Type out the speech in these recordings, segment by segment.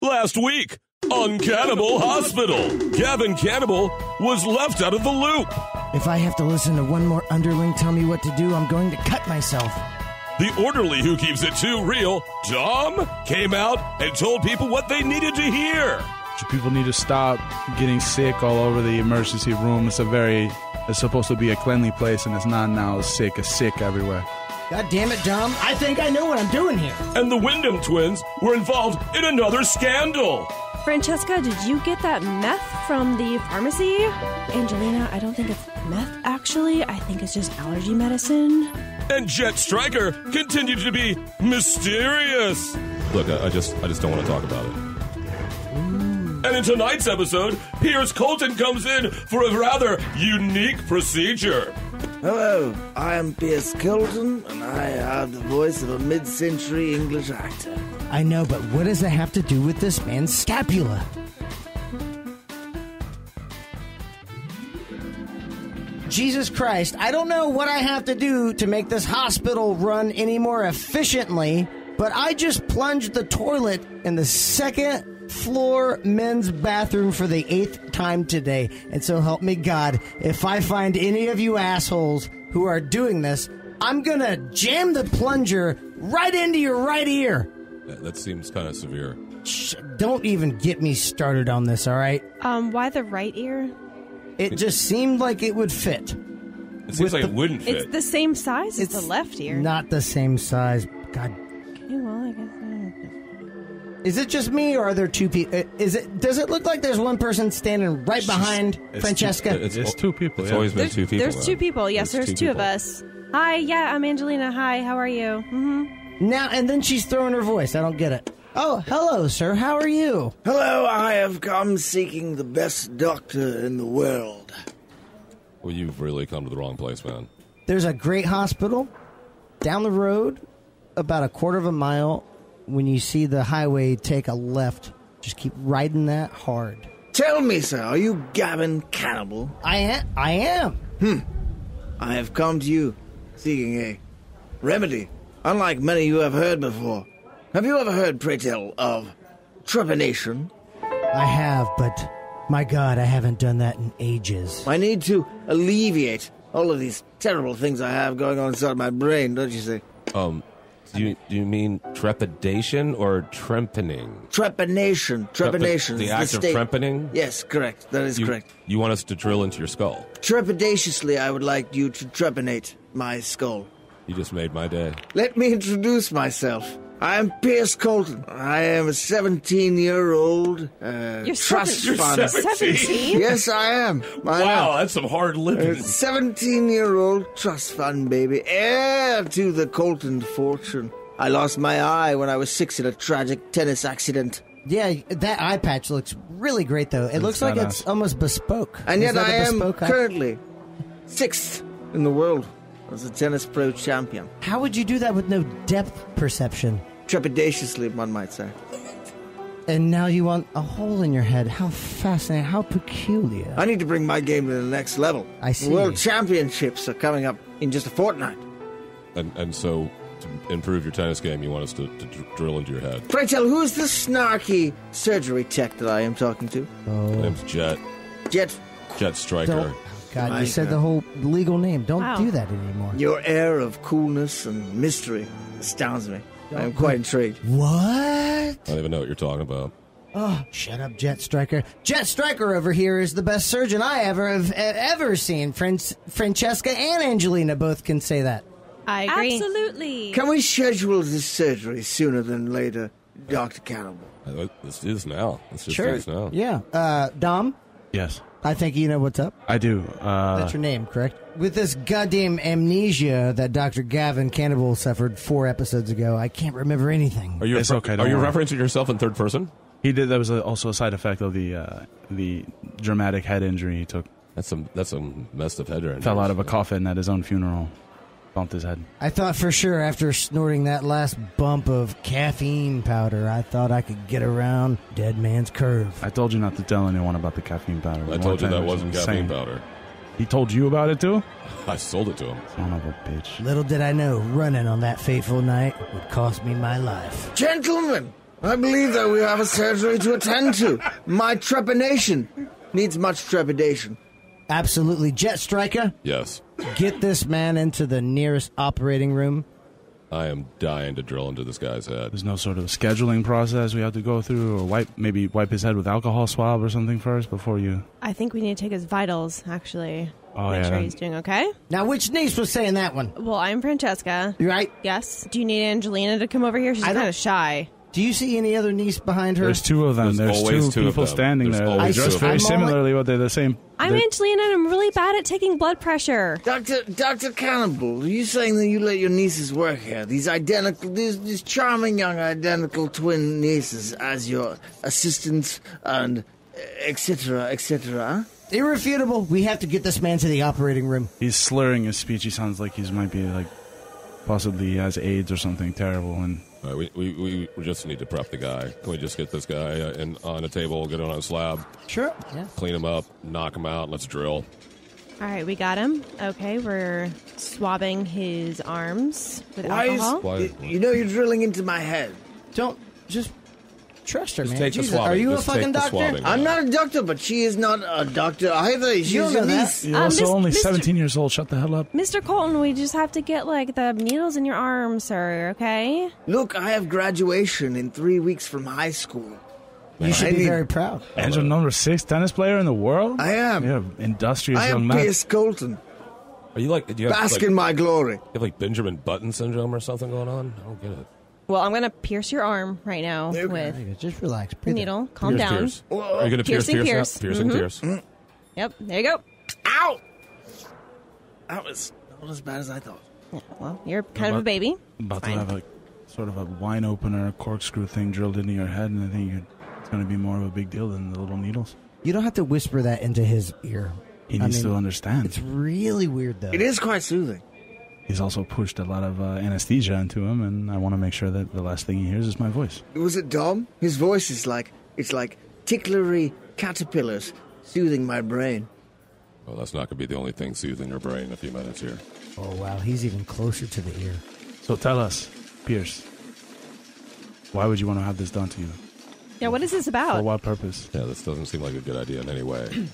Last week on Cannibal Hospital, Gavin Cannibal was left out of the loop. If I have to listen to one more underling tell me what to do, I'm going to cut myself. The orderly who keeps it too real, Dom, came out and told people what they needed to hear. People need to stop getting sick all over the emergency room. It's supposed to be a cleanly place, and it's not now. It's sick everywhere. God damn it, Dom. I think I know what I'm doing here. And the Wyndham twins were involved in another scandal. Francesca, did you get that meth from the pharmacy? Angelina, I don't think it's meth, actually. I think it's just allergy medicine. And Jet Stryker continued to be mysterious. Look, I just don't want to talk about it. And in tonight's episode, Piers Colton comes in for a rather unique procedure. Hello, I am Piers Colton, and I have the voice of a mid-century English actor. I know, but what does that have to do with this man's scapula? Jesus Christ, I don't know what I have to do to make this hospital run any more efficiently, but I just plunged the toilet in the second floor men's bathroom for the 8th time today. And so help me God, if I find any of you assholes who are doing this, I'm gonna jam the plunger right into your right ear. That seems kind of severe. Shh, don't even get me started on this, all right? Why the right ear? It just seemed like it would fit. It seems like it wouldn't fit. It's the same size as the left ear. Not the same size. God. Okay, well, I guess. Is it just me, or are there two people? Does it look like there's one person standing right behind Francesca? It's two people. It's always been two people. There's two people. Yes, there's two of us. Hi, yeah, I'm Angelina. Hi, how are you? Mm-hmm. Now, and then she's throwing her voice. I don't get it. Oh, hello, sir. How are you? Hello, I have come seeking the best doctor in the world. Well, you've really come to the wrong place, man. There's a great hospital down the road, about a quarter of a mile. When you see the highway, take a left. Just keep riding that hard. Tell me, sir, are you Gavin Cannibal? I am. I have come to you seeking a remedy, unlike many you have heard before. Have you ever heard, pray tell, of trepanning? I have, but my God, I haven't done that in ages. I need to alleviate all of these terrible things I have going on inside my brain, don't you see? Do you mean trepidation or trepanning? Trepanning. The act of trepanning? Yes, correct. That is correct. You want us to drill into your skull? Trepidatiously, I would like you to trepanate my skull. You just made my day. Let me introduce myself. I am Piers Colton. I am a 17-year-old trust fund. 17? Yes, I am. Wow, that's some hard living. 17-year-old trust fund baby, heir to the Colton fortune. I lost my eye when I was 6 in a tragic tennis accident. Yeah, that eye patch looks really great, though. It looks like it's almost bespoke. And yet I am currently 6th in the world as a tennis pro champion. How would you do that with no depth perception? Trepidatiously, one might say. And now you want a hole in your head. How fascinating. How peculiar. I need to bring my game to the next level. I see. The World Championships are coming up in just a fortnight. And so, to improve your tennis game, you want us to drill into your head. Pray tell, who is the snarky surgery tech that I am talking to? My name's Jet. Jet Stryker. God, you said the whole legal name. Don't do that anymore. Your air of coolness and mystery astounds me. I am quite intrigued. What? I don't even know what you're talking about. Oh, shut up, Jet Stryker. Jet Stryker over here is the best surgeon I have ever seen. Francesca and Angelina both can say that. I agree. Absolutely. Can we schedule this surgery sooner than later, Dr. Cannibal? Let's do this now. Let's just do Sure. this now. Yeah. Dom? Yes. I think you know what's up. I do. That's your name, correct? With this goddamn amnesia that Dr. Gavin Cannibal suffered 4 episodes ago, I can't remember anything. Are you okay, are you worry. referencing yourself in third person? He did. That was also a side effect of the dramatic head injury he took. That's some messed up head injury. Fell out of a coffin at his own funeral. Bumped his head. I thought for sure after snorting that last bump of caffeine powder, I thought I could get around Dead Man's Curve. I told you not to tell anyone about the caffeine powder. I told you that wasn't caffeine powder. He told you about it too? I sold it to him. Son of a bitch. Little did I know running on that fateful night would cost me my life. Gentlemen, I believe that we have a surgery to attend to. My trepanation needs much trepidation. Absolutely. Jet Stryker, Yes. get this man into the nearest operating room. I am dying to drill into this guy's head. There's no sort of scheduling process we have to go through, or maybe wipe his head with alcohol swab or something first before you... I think we need to take his vitals, actually. Oh, Make yeah, sure that- he's doing okay. Now, which niece was saying that one? Well, I'm Francesca. You right? Yes. Do you need Angelina to come over here? She's I don't- kind of shy. Do you see any other niece behind her? There's two of them. There's There's always two two of people them. standing There's there. always They're two dressed of very them. I'm only- similarly, but they're the same. I'm Angelina, and I'm really bad at taking blood pressure. Dr. Cannibal, are you saying that you let your nieces work here? These charming young identical twin nieces as your assistants and etc., etc.? Irrefutable. We have to get this man to the operating room. He's slurring his speech. He sounds like he might be possibly has AIDS or something terrible. And All right, we just need to prep the guy. Can we just get this guy on a table, get him on a slab, Sure. Yeah. clean him up, knock him out, let's drill. All right, we got him. Okay, we're swabbing his arms with alcohol. You know you're drilling into my head. Don't just trust her, Just man. take the Jesus, swabbing. are you Just a take fucking the doctor? swabbing. I'm not a doctor, but she is not a doctor either. She's don't know your that. niece. you're also only Mr. 17 years old. Shut the hell up. Mr. Colton, we just have to get, the needles in your arms, sir, okay? Look, I have graduation in 3 weeks from high school. You should I be need- very proud. Angel number 6 tennis player in the world? I am. You're an industrious I young am man. Pierce Colton. Are you do you have Bask like, in my glory. you have Benjamin Button syndrome or something going on? I don't get it. Well, I'm going to pierce your arm right now Okay. with Just relax. the Breathe needle. Calm down. Pierce. Are you going to Piercing pierce? Pierce. Piercing Pierce. Yep, there you go. Ow! That was not as bad as I thought. Yeah, well, you're kind of a baby. About to Fine. have a sort of a wine opener, corkscrew thing drilled into your head, and I think it's going to be more of a big deal than the little needles. You don't have to whisper that into his ear. He needs to understand. It's really weird, though. It is quite soothing. He's also pushed a lot of anesthesia into him, and I want to make sure that the last thing he hears is my voice. Was it Dom? His voice is like ticklery caterpillars soothing my brain. Well, that's not going to be the only thing soothing your brain in a few minutes here. Oh, wow. He's even closer to the ear. So tell us, Pierce, why would you want to have this done to you? Yeah, what is this For about? what purpose? Yeah, this doesn't seem like a good idea in any way.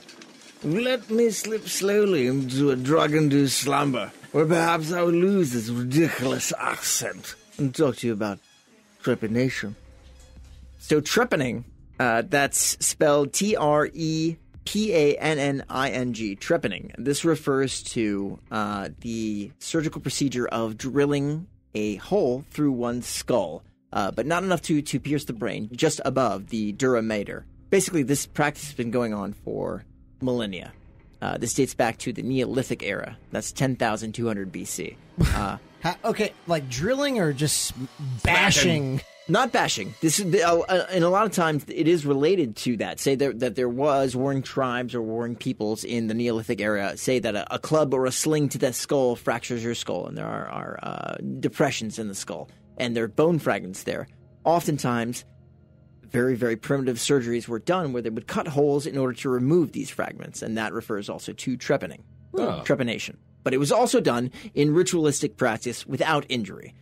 Let me slip slowly into a drug-induced slumber, where perhaps I would lose this ridiculous accent and talk to you about trepanation. So trepanning, that's spelled Trepanning, trepanning. This refers to the surgical procedure of drilling a hole through one's skull, but not enough to pierce the brain, just above the dura mater. Basically, this practice has been going on for millennia. This dates back to the Neolithic era. That's 10,200 BC. Okay, like drilling or just bashing? Not bashing. This is, and a lot of times it is related to that. Say that there was warring tribes or warring peoples in the Neolithic era. Say that a club or a sling to the skull fractures your skull, and there are depressions in the skull, and there are bone fragments there. Oftentimes, very, very primitive surgeries were done where they would cut holes in order to remove these fragments, and that refers also to trepanning, trepanation. But it was also done in ritualistic practice without injury,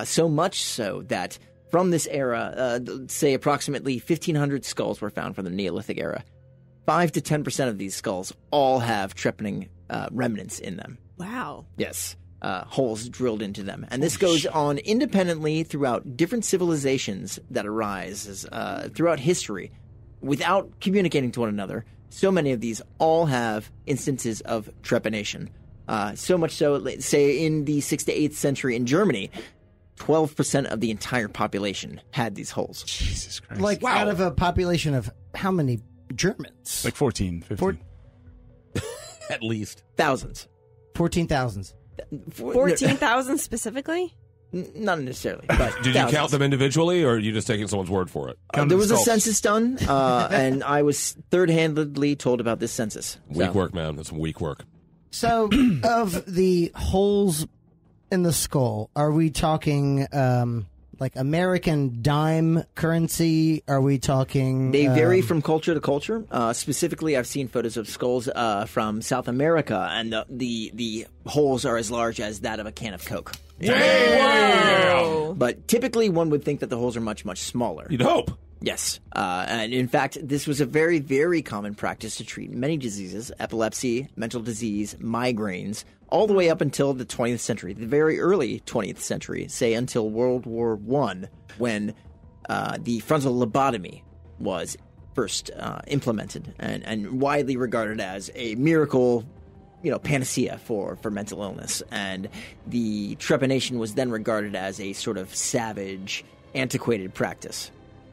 so much so that from this era, say approximately 1,500 skulls were found from the Neolithic era. 5 to 10% of these skulls all have trepanning remnants in them. Wow. Yes. Holes drilled into them. And this goes on independently throughout different civilizations that arise throughout history without communicating to one another. So many of these all have instances of trepanation. So much so, say in the 6th to 8th century in Germany, 12% of the entire population had these holes. Jesus Christ. Like out of a population of how many Germans? Like 14, 15. At least. Thousands. 14,000. 14,000 specifically? Not necessarily, but Did you count them individually, or are you just taking someone's word for it? There was a census done, and I was third-handedly told about this census. Weak work, man. That's some weak work. So, of the holes in the skull, are we talking like American dime currency? Are we talking? They vary from culture to culture. Specifically, I've seen photos of skulls from South America, and the holes are as large as that of a can of Coke. Damn! But typically, one would think that the holes are much, much smaller. You'd hope. Yes. And in fact, this was a very, very common practice to treat many diseases, epilepsy, mental disease, migraines, all the way up until the 20th century, the very early 20th century, say until World War I, when the frontal lobotomy was first implemented and widely regarded as a miracle, panacea for mental illness. And the trepanation was then regarded as a sort of savage, antiquated practice.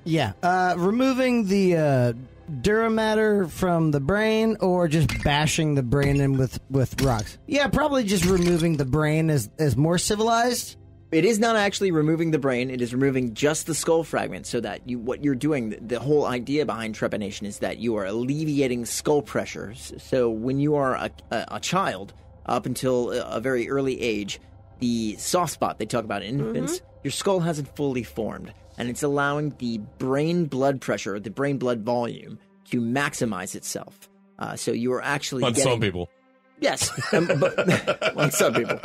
Yeah, removing the dura from the brain, or just bashing the brain in with rocks. Yeah, probably just removing the brain is more civilized. It is not actually removing the brain; it is removing just the skull fragment. So that what you're doing, the whole idea behind trepanation is that you are alleviating skull pressures. So when you are a child, up until a very early age, the soft spot they talk about in infants, your skull hasn't fully formed. And it's allowing the brain blood pressure, the brain blood volume, to maximize itself. So you are actually On some people. Yes, but on some people.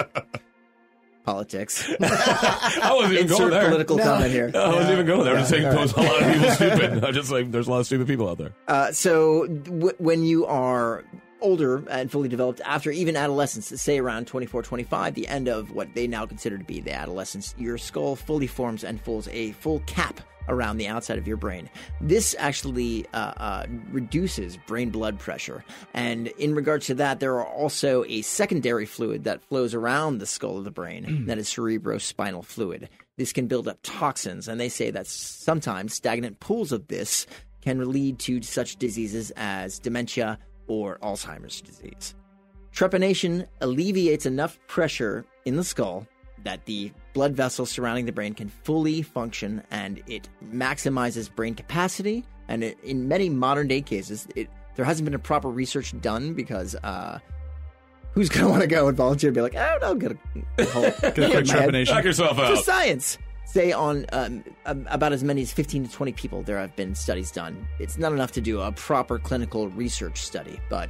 Politics. I wasn't even going Insert there. political comment here. I wasn't even going there. I'm just saying a lot of people stupid. I just like there's a lot of stupid people out there. So when you are older and fully developed, after even adolescence, say around 24, 25, the end of what they now consider to be the adolescence, your skull fully forms and folds a full cap around the outside of your brain. This actually reduces brain blood pressure. And in regards to that, there are also a secondary fluid that flows around the skull of the brain that is cerebrospinal fluid. This can build up toxins, and they say that sometimes stagnant pools of this can lead to such diseases as dementia or Alzheimer's disease. Trepanation alleviates enough pressure in the skull that the blood vessels surrounding the brain can fully function, and it maximizes brain capacity. And in many modern-day cases, there hasn't been a proper research done because who's going to want to go and volunteer and be like, oh, no, get a whole trepanation. Knock yourself out. For science. Say on about as many as 15 to 20 people, there have been studies done. It's not enough to do a proper clinical research study, but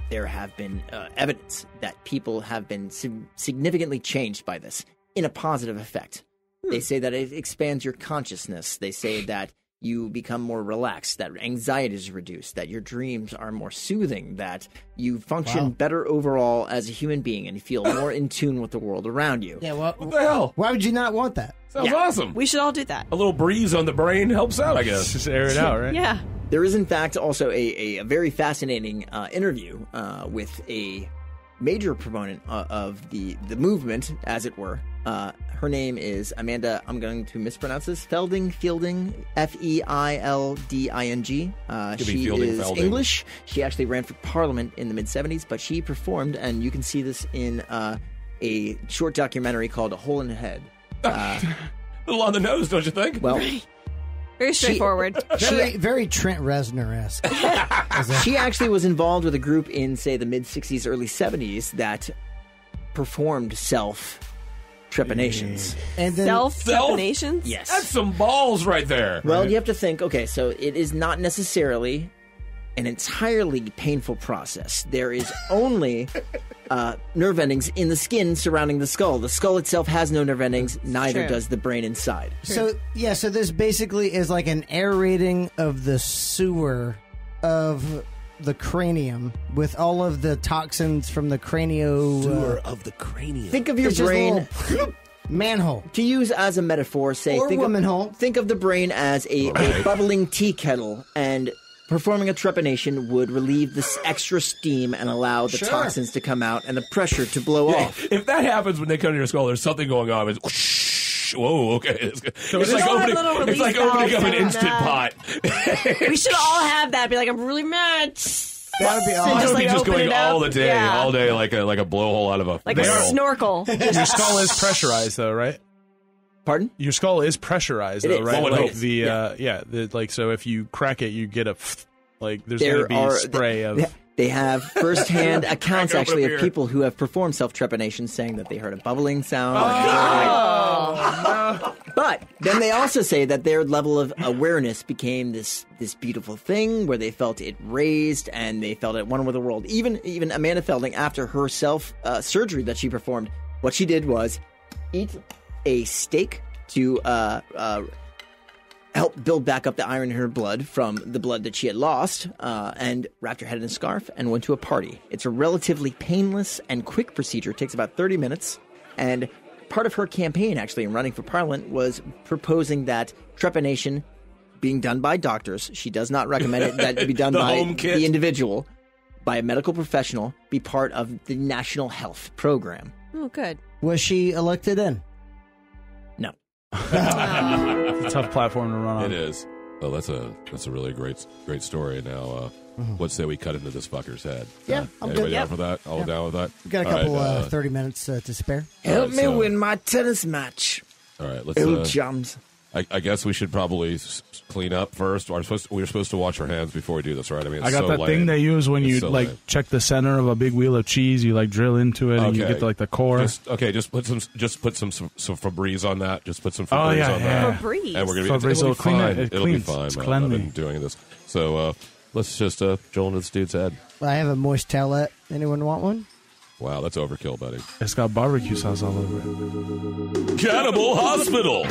there have been evidence that people have been significantly changed by this in a positive effect. They say that it expands your consciousness. They say that you become more relaxed, that anxiety is reduced, that your dreams are more soothing, that you function better overall as a human being and feel more in tune with the world around you. Yeah, well, What the hell? why would you not want that? Sounds awesome. We should all do that. A little breeze on the brain helps out, I guess. Just air it out, right? Yeah. There is, in fact, also a very fascinating interview with a major proponent of the movement, as it were. Her name is Amanda, I'm going to mispronounce this, Fielding, Feilding. She is English. She actually ran for parliament in the mid-'70s, but she performed, and you can see this in a short documentary called A Hole in the Head. A little on the nose, don't you think? Well, Very straightforward. Very Trent Reznor-esque. she actually was involved with a group in, say, the mid-'60s, early '70s that performed self-trepanations. And then Self-trepanations? Yes. That's some balls right there. Well, you have to think, okay, so it is not necessarily an entirely painful process. There is only nerve endings in the skin surrounding the skull. The skull itself has no nerve endings, neither True. does the brain inside. So this basically is like an aerating of the sewer of the cranium with all of the toxins from the Sewer of the cranium. Think of your It's just a brain, little manhole. to use as a metaphor, say, Or woman hole. think of the brain as a bubbling tea kettle, and performing a trepanation would relieve this extra steam and allow the toxins to come out and the pressure to blow off. If that happens when they come to your skull, there's something going on. It's whoosh, whoa, okay. It's like all have opening, little it's release like opening up an valves and Instant Pot. We should all have that. Be like, I'm really mad. That would be And awesome. Just, like, just open going it up. all the day, Yeah. all day like a blowhole out of a Like a barrel. snorkel. Your skull is pressurized, though, right? Pardon? Your skull is pressurized, It though, is. right? One would Like hope. so if you crack it, you get a there's There going to be are spray of. They have first-hand accounts, open a actually, beer. of people who have performed self-trepanation saying that they heard a bubbling sound. But then they also say that their level of awareness became this beautiful thing where they felt it raised and they felt at one with the world. Even Amanda Felding, after her surgery that she performed, what she did was eat a steak to help build back up the iron in her blood from the blood that she had lost, and wrapped her head in a scarf and went to a party. It's a relatively painless and quick procedure. It takes about 30 minutes, and part of her campaign, actually, in running for Parliament, was proposing that trepanation being done by doctors, she does not recommend it that it be done by the individual, by a medical professional, be part of the National Health Program. Oh, good. Was she elected in? No. It's a tough platform to run on. It is. Oh, that's a really great story. Now, let's say we cut into this fucker's head. Yeah, I'm Anybody good. down for that? All down with that? We've got a couple 30 minutes to spare. Help me win my tennis match. All right, let's. Chums. I guess we should probably clean up first. We're supposed to wash our hands before we do this, right? I mean, it's I got so that lame. thing they use when you It's so lame. check the center of a big wheel of cheese. You drill into it and you get the core. Just put some Febreze on that. Just put some Febreze on that. Febreze. And we're gonna Febreze it'll will be clean fine. it. It It'll be cleans. fine. It's man. cleanly. I've been doing this. So let's just drill into this dude's head. I have a moist towelette. Anyone want one? Wow, that's overkill, buddy. It's got barbecue sauce all over it. Cannibal Hospital.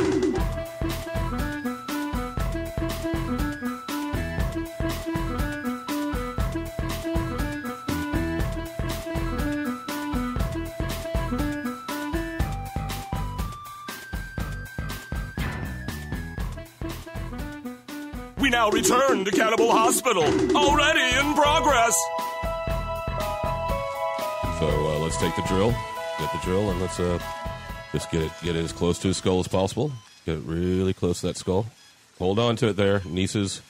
We now return to Cannibal Hospital. Already in progress. So let's take the drill. Get the drill, and let's just get it as close to his skull as possible. Get it really close to that skull. Hold on to it there, nieces.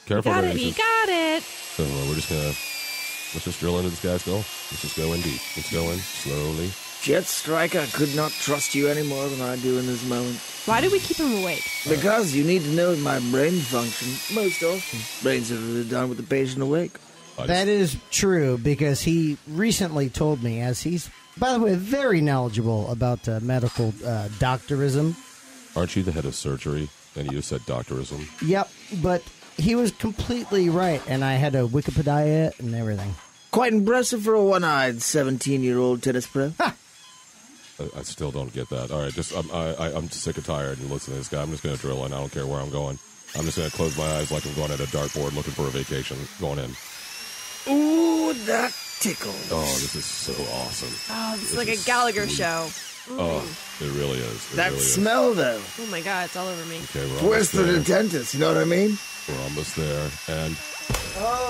Careful there, nieces. You got it. So let's just drill into this guy's skull. Let's just go in deep. Let's go in slowly. Jet Stryker, I could not trust you any more than I do in this moment. Why do we keep him awake? Because you need to know my brain function. Most often, brains are done with the patient awake. That is true, because he recently told me, as he's, by the way, very knowledgeable about medical doctorism. Aren't you the head of surgery? And you said doctorism. Yep, but he was completely right, and I had to Wikipedia it and everything. Quite impressive for a one-eyed 17-year-old tennis pro. I still don't get that. All right, I'm sick and tired and listening to this guy. I'm just going to drill in. I don't care where I'm going. I'm just going to close my eyes like I'm going at a dartboard looking for a vacation. Going in. Ooh, that tickles. Oh, this is so awesome. Oh, this is like a Gallagher show. Oh, it really is. That smell, though. Oh my God, it's all over me. Okay, we're Where's almost the there. dentist? You know what I mean? We're almost there. And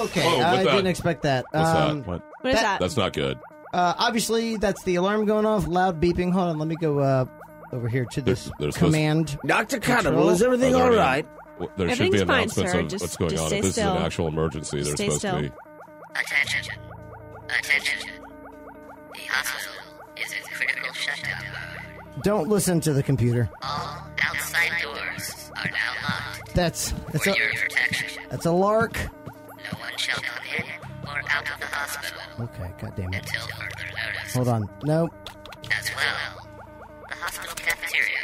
Okay, Oh, I what's that? didn't expect that. what's that? What? What is that? That's not good. Obviously, that's the alarm going off, loud beeping. Hold on, let me go over here to this There's command. Dr. Cannibal, Control. is everything Are all there right? Well, there should be Everything's fine, announcements sir. of Just- what's going just on. stay If this still. is an actual emergency, Just there's stay supposed still. to be. Attention. Attention. The hospital is in critical shutdown mode. Don't listen to the computer. All outside doors are now locked That's for your protection. a lark. No one shall come in or out of the hospital Okay, goddamn it. until further notice. Hold on. No. As well, the hospital cafeteria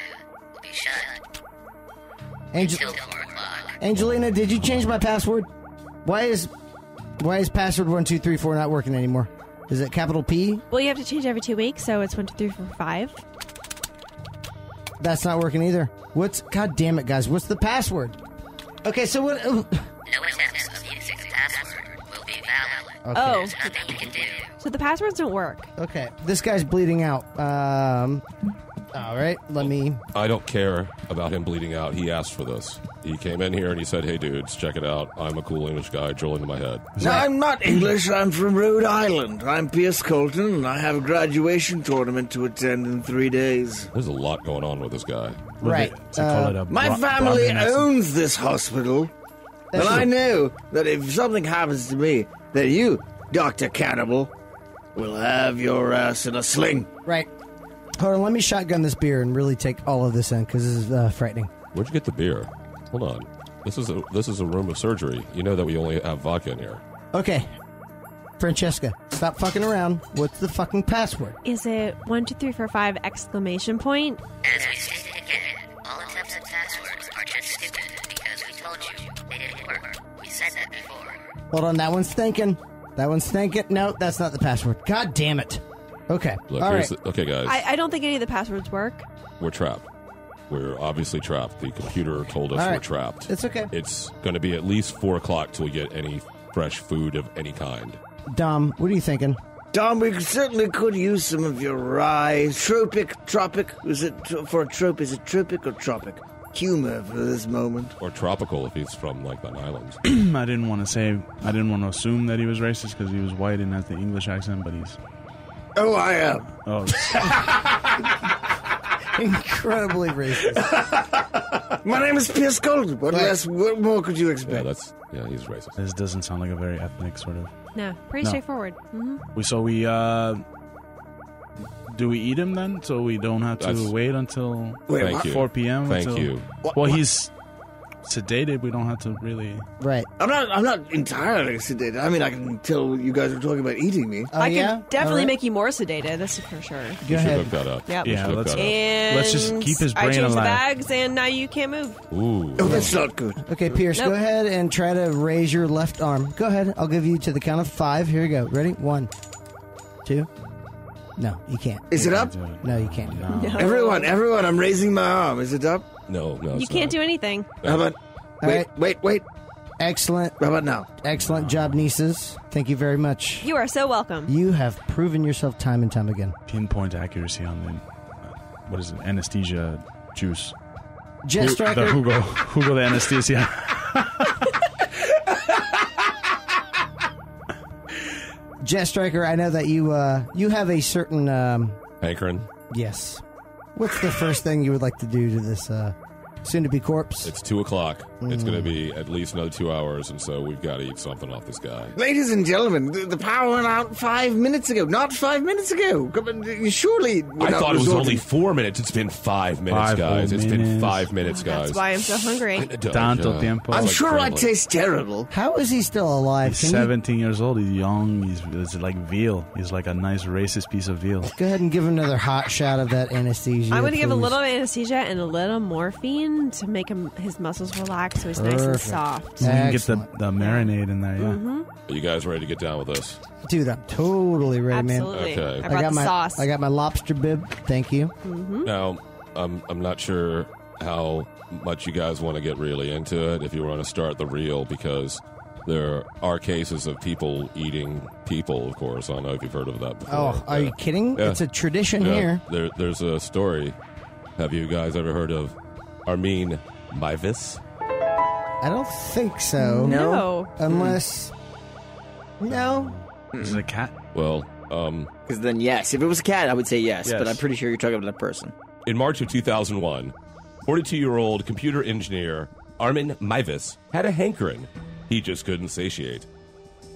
will be shut until 4 o'clock. Angelina, did you change my password? Why is password 1234 not working anymore? Is it capital P? Well, you have to change every 2 weeks, so it's 1, 2, 3, 4, 5. That's not working either. God damn it, guys. What's the password? Okay, so what? No attempts of using the password will be valid. Okay. Oh, There's nothing you can do. so the passwords don't work. Okay, this guy's bleeding out. All right, let me. I don't care about him bleeding out. He asked for this. He came in here and he said, "Hey, dudes, check it out. I'm a cool English guy. Drill into my head." No, I'm not English. I'm from Rhode Island. I'm Pierce Colton, and I have a graduation tournament to attend in 3 days. There's a lot going on with this guy. Right. My family owns this hospital, and I know that if something happens to me, that you, Dr. Cannibal, will have your ass in a sling. Right. Hold on, let me shotgun this beer and really take all of this in, because this is frightening. Where'd you get the beer? Hold on. This is a room of surgery. You know that we only have vodka in here. Okay. Francesca, stop fucking around. What's the fucking password? Is it 1, 2, 3, 4, 5 exclamation point? As we stated again, all attempts at Hold on, that one's thinking. No, that's not the password. God damn it. Okay. Look, All right. okay, guys. I don't think any of the passwords work. We're trapped. We're obviously trapped. The computer told us All right. we're trapped. It's okay. It's going to be at least 4 o'clock till we get any fresh food of any kind. Dom, what are you thinking? Dom, we certainly could use some of your rye. Tropic. Is it for a trope? Is it tropic or tropic? Humor for this moment. Or tropical if he's from, like, the islands. I didn't want to assume that he was racist because he was white and has the English accent, but he's... Oh, I am. Oh, Incredibly racist. My name is Pierce Golden. What more could you Yeah, expect? he's racist. this doesn't sound like a very ethnic sort of... No, pretty straightforward. Mm-hmm. Do we eat him then, so we don't have to wait until Thank you. 4 p.m.? Thank you. Well, he's sedated. We don't have to really... Right. I'm not entirely sedated. I mean, I can tell you guys are talking about eating me. Oh, I yeah? can definitely All right. make you more sedated, that's for sure. Go We should ahead. hook that up. Yep. We should Yeah, hook let's- that up. And Let's just keep his I brain changed the alive. bags, and now you can't move. Ooh. Oh, that's not good. Okay, Pierce, Nope. go ahead and try to raise your left arm. Go ahead. I'll give you to the count of 5. Here you go. Ready? 1, 2. No, you can't. Is it up? No, you can't. No. Everyone, I'm raising my arm. Is it up? No, You it's can't not. do anything. How about... All Wait, right. wait. Excellent. How about now? Excellent job, nieces. Thank you very much. You are so welcome. You have proven yourself time and time again. Pinpoint accuracy on the... what is it? Anesthesia juice. Jet The Stryker. Hugo the anesthesia. Jet Stryker, I know that you have a certain... Hankering. yes. What's the first thing you would like to do to this soon-to-be corpse? It's 2 o'clock. It's going to be at least another 2 hours, and so we've got to eat something off this guy. Ladies and gentlemen, the power went out 5 minutes ago. Not 5 minutes ago. Come on, you surely... I thought it was only 4 minutes. It's been 5 minutes, 5 guys. It's been minutes. 5 minutes, guys. That's why I'm so hungry. Tanto tiempo. I'm like sure I crumbling. taste terrible. How is he still alive? He's Can you 17 years old. He's young. He's like veal. He's like a nice racist piece of veal. go ahead and give him another hot shot of that anesthesia? I'm going to give a please? little anesthesia and a little morphine to make his muscles relax so he's nice and Perfect. soft. You can get Excellent. the marinade in there, yeah. Are you guys ready to get down with this? Dude, I'm totally ready, man. Absolutely. Okay. I brought the my sauce. I got my lobster bib. Thank you. Now, I'm not sure how much you guys want to get really into it, if you want to start the reel, because there are cases of people eating people, of course. I don't know if you've heard of that before. Oh, are you kidding? Yeah. It's a tradition Yeah. here. There's a story. Have you guys ever heard of Armin Meiwes? I don't think so. No. Unless... No? Is it a cat? Well, Because then, yes. If it was a cat, I would say yes. Yes. But I'm pretty sure you're talking about a person. in March of 2001, 42-year-old computer engineer Armin Meiwes had a hankering he just couldn't satiate.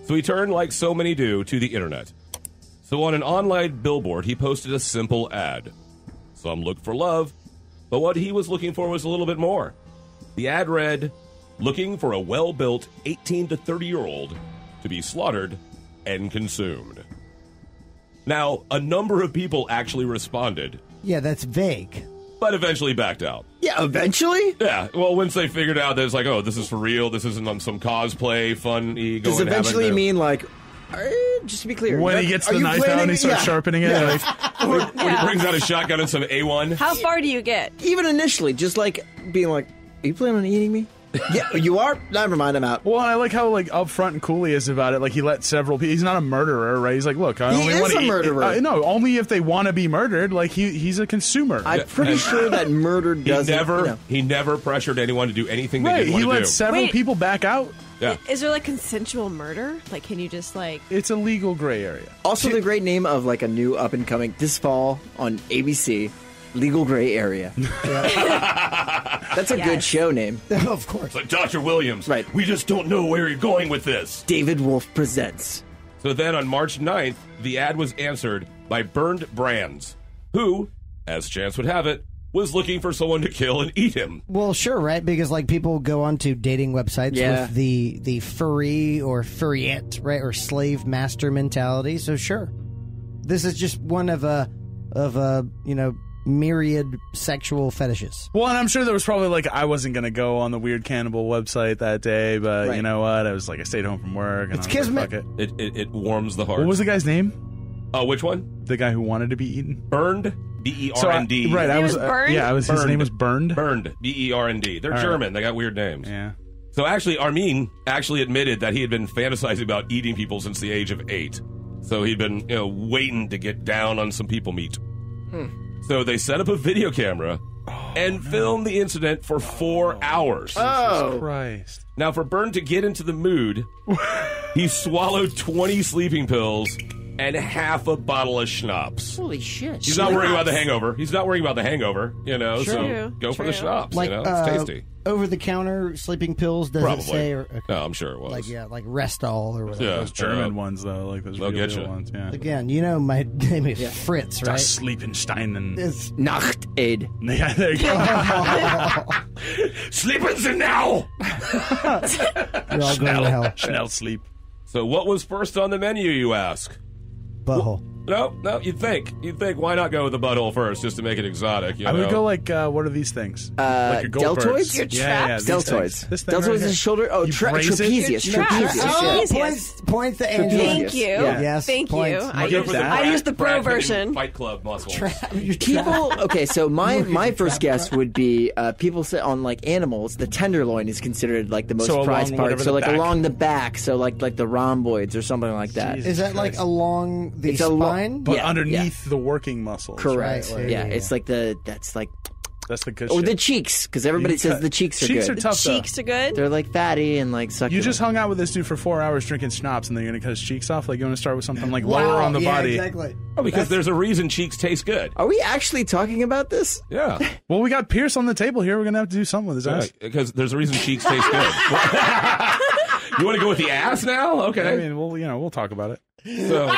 So he turned, like so many do, to the internet. So on an online billboard, he posted a simple ad. Some look for love, but what he was looking for was a little bit more. The ad read, looking for a well-built 18 to 30-year-old to be slaughtered and consumed. Now, a number of people actually responded, Yeah, that's vague. but eventually backed out. Yeah, eventually? Yeah, well, once they figured out that it's like, oh, this is for real, this isn't on some cosplay, fun, going Does eventually mean, like... just to be clear. When are- he gets are the you knife out planning- and he starts yeah. sharpening it, like, when he brings out a shotgun and some A1. How far do you get? Even initially, just like being like, are you planning on eating me? Yeah, you are? Never mind, I'm out. well, I like how like upfront and cool he is about it. Like he let several people. He's not a murderer, right? He's like, look, I He only is want to a murderer. no, only if they want to be murdered. Like he's a consumer. I'm pretty sure that murder He doesn't... never, you know. he never pressured anyone to do anything they right? didn't He want to let do. several Wait. people back out. Yeah. Is there like consensual murder? Like, can you just like... It's a legal gray area. Also, the great name of like a new up-and-coming this fall on ABC, Legal Gray Area. That's a good Yes. show name. Of course. But Dr. Williams, Right. we just don't know where you're going with this. David Wolf presents. So then on March 9th, the ad was answered by Burned Brands, who, as chance would have it, was looking for someone to kill and eat him. Well, sure, right? Because like people go onto dating websites Yeah. with the furry or furriette, right, or slave master mentality. So sure, this is just one of a myriad sexual fetishes. Well, and I'm sure there was probably like I wasn't gonna go on the Weird Cannibal website that day, but you know what? I was like I stayed home from work. And It's I was like, kismet. fuck it. It warms the heart. What was the guy's name? Oh, which one? The guy who wanted to be eaten. Burned. B-E-R-N-D. Right, I was. Burned? Yeah, I was. His name was Burned. Burned. B-E-R-N-D. They're All German. They got weird names. Yeah. So actually, Armin actually admitted that he had been fantasizing about eating people since the age of 8. So he'd been, waiting to get down on some people meat. So they set up a video camera and filmed the incident for 4 hours. Jesus Christ. Now, for Byrne to get into the mood, he swallowed 20 sleeping pills and half a bottle of schnapps. Holy shit. He's not worrying about the hangover. He's not worrying about the hangover, so True. go for the schnapps, Like it's tasty. over-the-counter sleeping pills. Does Probably. it say? Or, okay. No, I'm sure it was. like Restall or whatever. Yeah. Those German ones, though, like those They'll real get deal you. ones. Yeah. Again, my name is Fritz, right? Das Sleepensteinen. It's Nacht-Aid. Yeah, there you go. Sleeping now! you're all going to hell. Schnell sleep. So what was first on the menu, you ask? Butthole. No, you'd think. Why not go with the butthole first, just to make it exotic, I would go like, what are these things? Like your deltoids? Goldbergs? Your these Deltoids. things. This thing right Deltoids here. is shoulder. Oh, You brace it? trapezius. Your Trapezius. trapezius. Oh, points to Angela. Thank you. Yeah. Yes, Thank points. you. I Go used, for the I used the pro Brad Pitt version. Fight Club muscles. People, okay, so my first guess would be people say on like animals, the tenderloin is considered like the most So prized along part. whatever So the like back. along the back, so like the rhomboids or something like that. Jesus Is that like Christ. along the It's a lo- spine? But Yeah, underneath the working muscles. Correct. Right, yeah, yeah. it's like that's like That's the good or shit. the cheeks because everybody says the cheeks are Cheeks good. are tough, though. Cheeks are good. They're like fatty and like succulent. You just hung out with this dude for 4 hours drinking schnapps, and then you're gonna cut his cheeks off. Like you want to start with something like lower on the yeah, body. Exactly. Oh, because there's a reason cheeks taste good. Are we actually talking about this? Yeah. Well, we got Pierce on the table here. We're gonna have to do something with his ass. Because there's a reason cheeks taste good. You want to go with the ass now? Okay. I mean, we'll talk about it. So,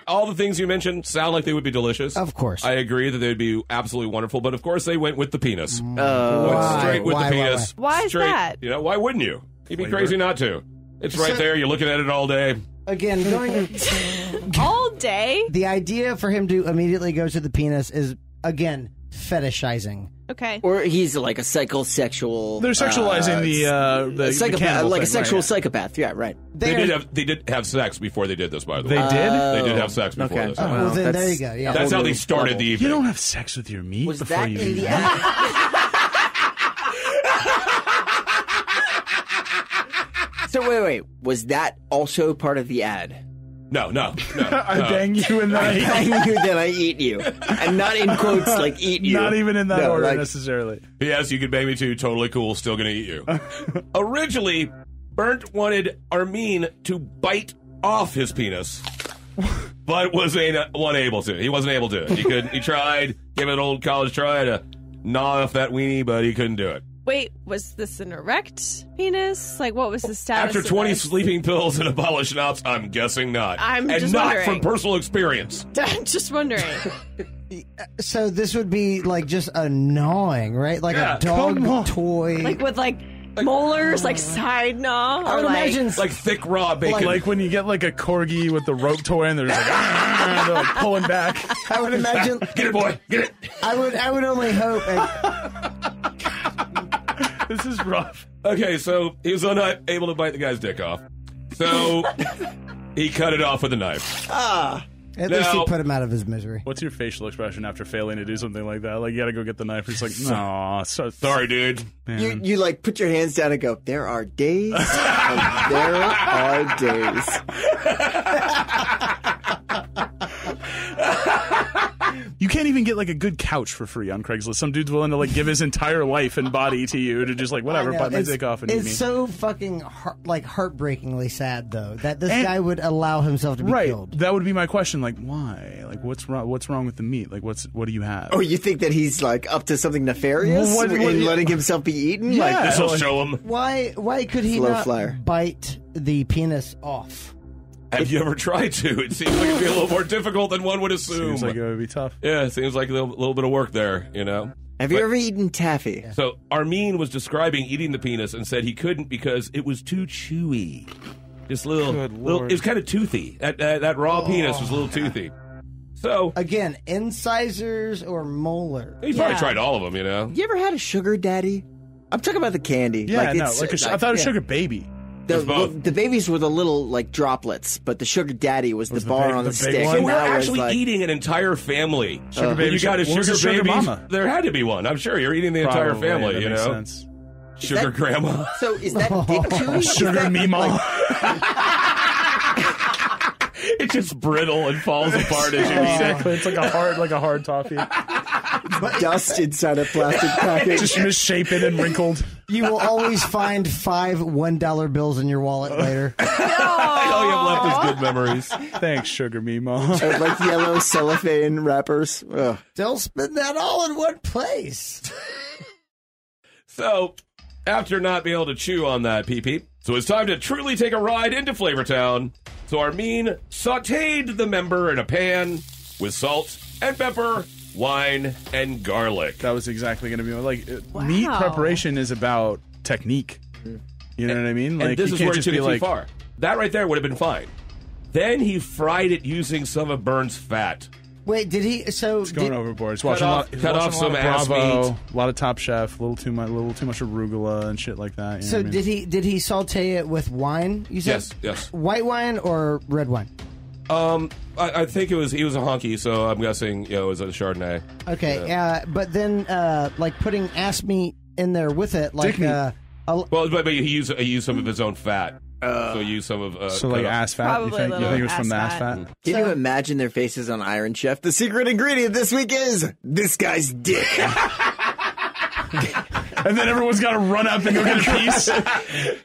all the things you mentioned sound like they would be delicious. Of course. I agree that they would be absolutely wonderful, but of course they went with the penis. Went Why? straight with Why? the penis. Why is Straight- that? Why wouldn't you? You'd be Flavor. crazy not to. It's right So- there. You're looking at it all day. Again, going All day? the idea for him to immediately go to the penis is again fetishizing. Okay. Or he's like a psychosexual. They're sexualizing the psychopath, cannibal like a thing, sexual right? psychopath. Yeah, right. They did have sex before they did this, by the way. They did? They did have sex before Okay. this. Oh, Well, then that's- there you go. Yeah. That's how they started level. the You evening. don't have sex with your meat Was before that you in eat the it. So wait. Was that also part of the ad? No. I bang you and then I eat Bang you, then I eat you, and not in quotes like eat you. Not even in that No, order like- necessarily. Yes, you can bang me too. Totally cool. Still gonna eat you. Originally, Burnt wanted Armin to bite off his penis, but was unable to. He wasn't able to. He couldn't. He tried, gave it an old college try to gnaw off that weenie, but he couldn't do it. Wait, was this an erect penis? Like, what was the status After of 20 this? sleeping pills and a bottle of schnapps, I'm guessing not. I'm and just not wondering. from personal experience. I'm just wondering. So this would be like just a gnawing, right? Like Yeah, a dog come on. toy. Like with molars, like side gnaw? I would or like, imagine Like thick raw bacon. Like when you get like a corgi with the rope toy and they're just like, they're like pulling back. I would imagine. Get it, boy. Get it. I would only hope. This is rough. Okay, so he was unable to bite the guy's dick off. So he cut it off with a knife. At least he Now- put him out of his misery. What's your facial expression after failing to do something like that? Like you gotta go get the knife. It's like, no, Sorry, dude. man. You like put your hands down and go. There are days. And there are days. You can't even get like a good couch for free on Craigslist. Some dude's willing to like give his entire life and body to you to just like whatever, I know, bite my it's- dick off and eat It's me. so fucking heartbreakingly sad, though, that this guy would allow himself to be Right, killed. that would be my question. Like, why? Like, what's wrong? What's wrong with the meat? Like, what do you have? Or you think that he's like up to something nefarious Well, what- in letting himself be eaten? Yeah. Like, This'll like- show him. Why could he Slow not flyer. bite the penis off? Have you ever tried to? It seems like it'd be a little more difficult than one would assume. Seems like it would be tough. Yeah, it seems like a little bit of work there, you know? have you ever eaten taffy? So Armin was describing eating the penis and said he couldn't because it was too chewy. Just Good little Lord. it was kind of toothy. That raw penis was a little toothy. So Again, incisors or molar? he probably tried all of them, you know? You ever had a sugar daddy? I'm talking about the candy. Yeah, like no, it's, like I thought it was sugar baby. It's both. The babies were the little like droplets, but the sugar daddy was the bar on the big stick. one? So we're that was, actually like, eating an entire family. Sugar baby. You got a what was sugar the sugar baby. mama? There had to be one. I'm sure you're eating the entire Probably, family, that you makes know? sense. Sugar grandma. So is that dick chewy? Is Sugar that, Mima. It's just brittle and falls apart as you eat it. Exactly. It's like a hard toffee. dust inside a plastic package? Just misshapen and wrinkled. You will always find 5 $1 bills in your wallet later. All you have left is good memories. Thanks, Sugar Mimo. Like yellow cellophane wrappers. Ugh. Don't spend that all in one place. So, after not being able to chew on that pee-pee, so it's time to truly take a ride into Flavortown. So Armin sautéed the member in a pan with salt and pepper, wine, and garlic. That was exactly going to be meat preparation is about technique. You know what I mean? And Like, this you is can't where he just took be it like, too far. That right there would have been fine. Then he fried it using some of Burns' fat. Wait, did he? So It's going overboard. It's Cut watching off a lot some of ass Bravo, meat. a lot of Top Chef, a little too much arugula and shit like that. You know So what I mean? did he saute it with wine? You said Yes. White wine or red wine? I think he was a honky, so I'm guessing it was a Chardonnay. Okay, but then like putting ass meat in there with it, like Dick meat. Well, but he used some of his own fat. So he used some of So like ass fat? Probably You think it was from the ass fat? Can you imagine their faces on Iron Chef? The secret ingredient this week is this guy's dick. And then everyone's got to run up and go get a piece.